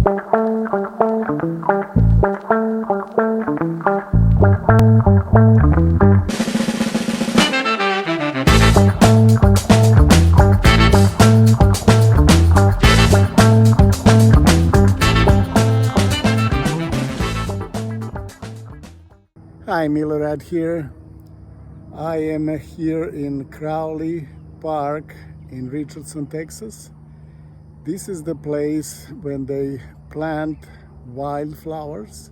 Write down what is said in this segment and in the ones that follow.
Hi, Milorad here. I am here in Crowley Park in Richardson, Texas. This is the place when they plant wildflowers,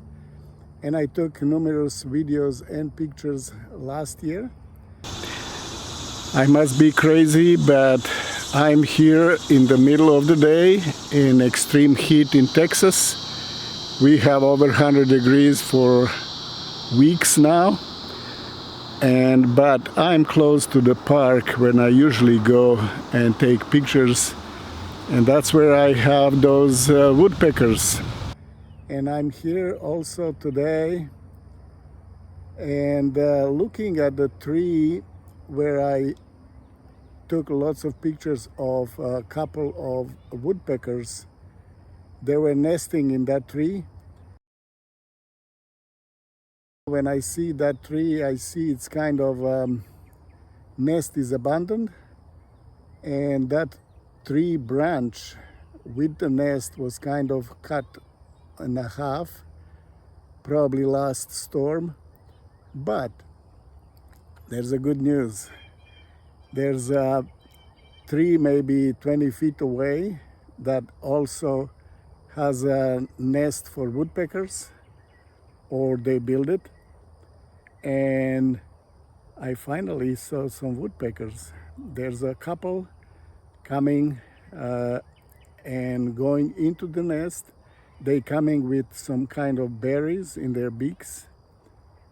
and I took numerous videos and pictures last year. I must be crazy, but I'm here in the middle of the day in extreme heat in Texas. We have over 100 degrees for weeks now, but I'm close to the park when I usually go and take pictures, and that's where I have those woodpeckers. And I'm here also today and looking at the tree where I took lots of pictures of a couple of woodpeckers. They were nesting in that tree. When I see that tree, I see it's kind of nest is abandoned, and that tree branch with the nest was kind of cut in half, probably last storm. But there's a good news. There's a tree maybe 20 feet away that also has a nest for woodpeckers, or they build it. And I finally saw some woodpeckers. There's a couple coming and going into the nest. They coming with some kind of berries in their beaks,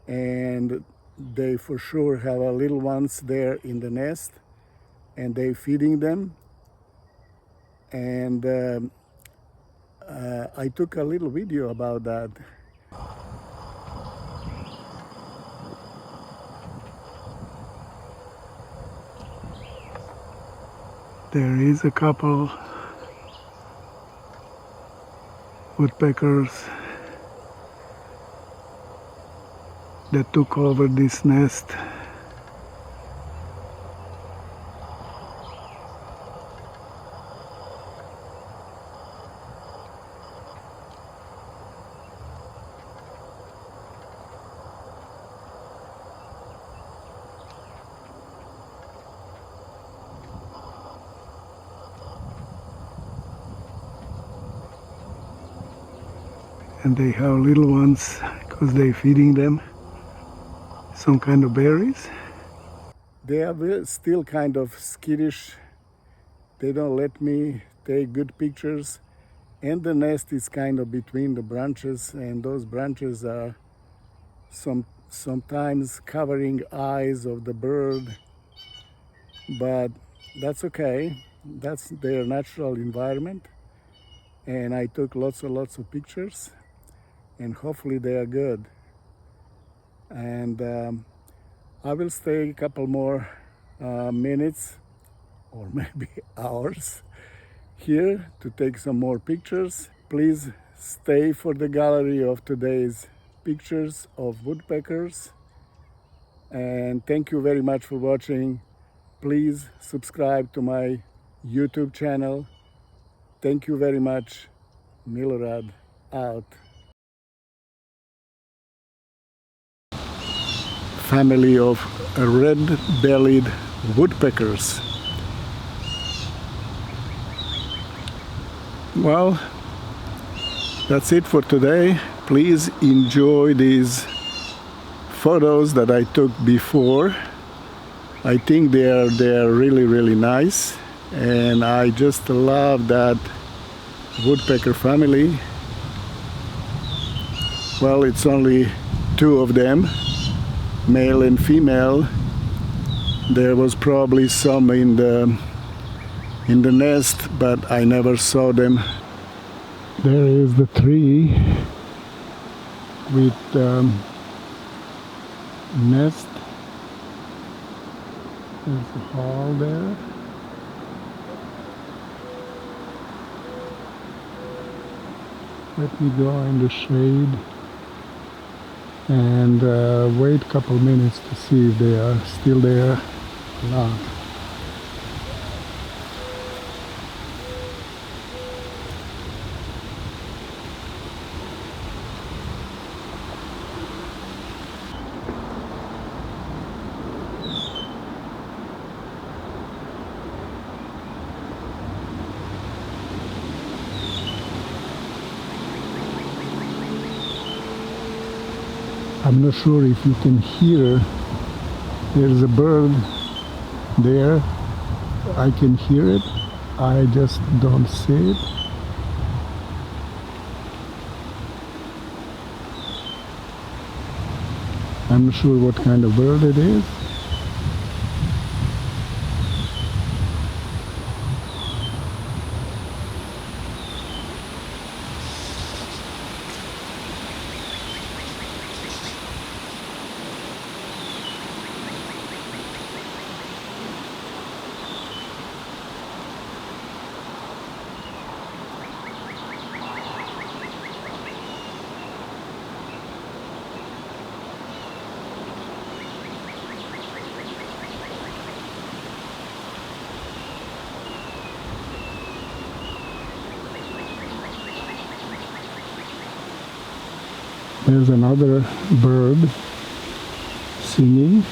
and they for sure have a little ones there in the nest, and they feeding them. And I took a little video about that. There is a couple woodpeckers that took over this nest. And they have little ones because they're feeding them some kind of berries. They are still kind of skittish. They don't let me take good pictures, and the nest is kind of between the branches, and those branches are sometimes covering eyes of the bird, but that's okay. That's their natural environment, and I took lots of pictures, and hopefully they are good. And I will stay a couple more minutes or maybe hours here to take some more pictures. Please stay for the gallery of today's pictures of woodpeckers, and thank you very much for watching. Please subscribe to my YouTube channel. Thank you very much. Milorad out. Family of red-bellied woodpeckers. Well, that's it for today. Please enjoy these photos that I took before. I think they are really nice, and I just love that woodpecker family. Well, it's only two of them, male and female. There was probably some in the nest, but I never saw them. There is the tree with nest. There's a hall there. Let me go in the shade and wait a couple minutes to see if they are still there or not. I'm not sure if you can hear, there's a bird there, I can hear it, I just don't see it. I'm not sure what kind of bird it is. There's another bird singing.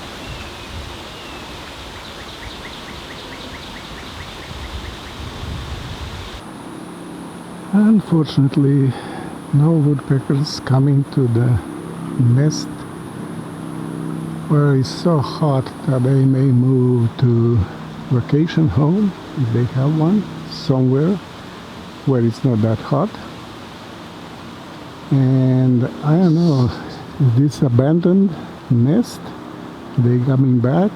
Unfortunately, no woodpeckers coming to the nest, where it's so hot that they may move to vacation home, if they have one, somewhere where it's not that hot. And I don't know, is this abandoned nest? Are they coming back?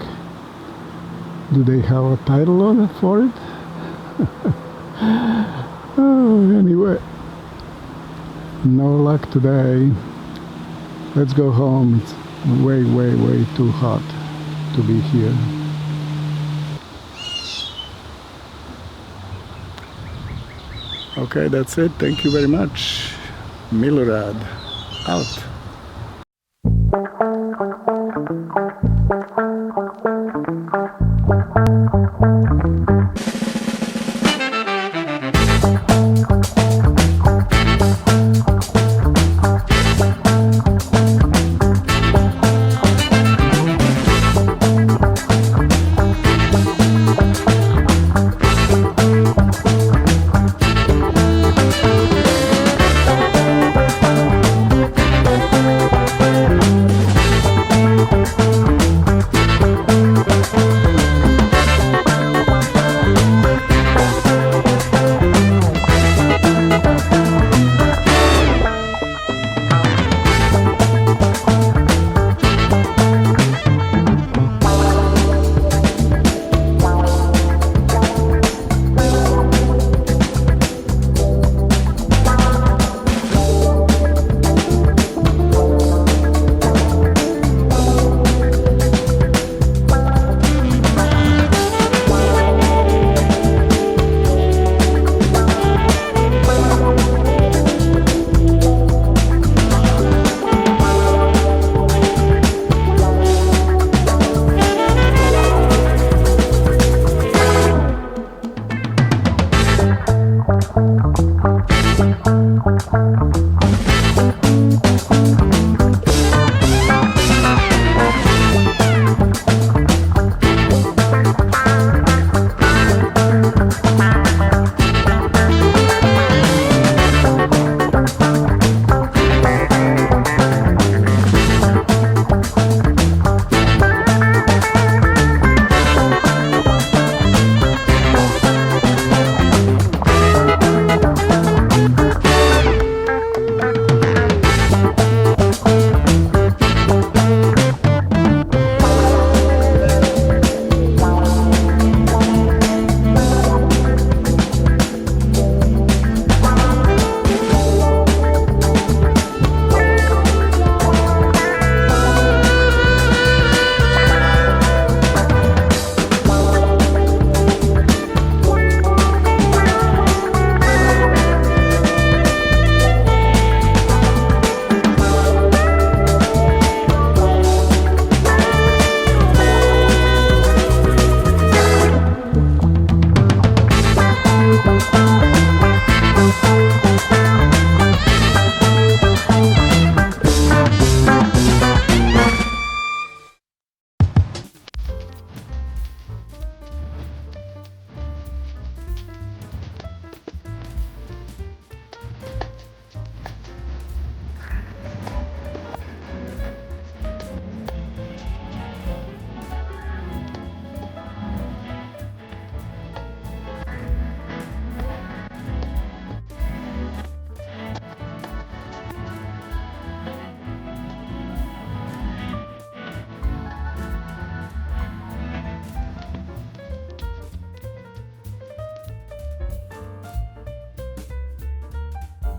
Do they have a title on it for it? Oh, anyway, no luck today. Let's go home. It's way, way, way too hot to be here. Okay, that's it. Thank you very much. Milorad out.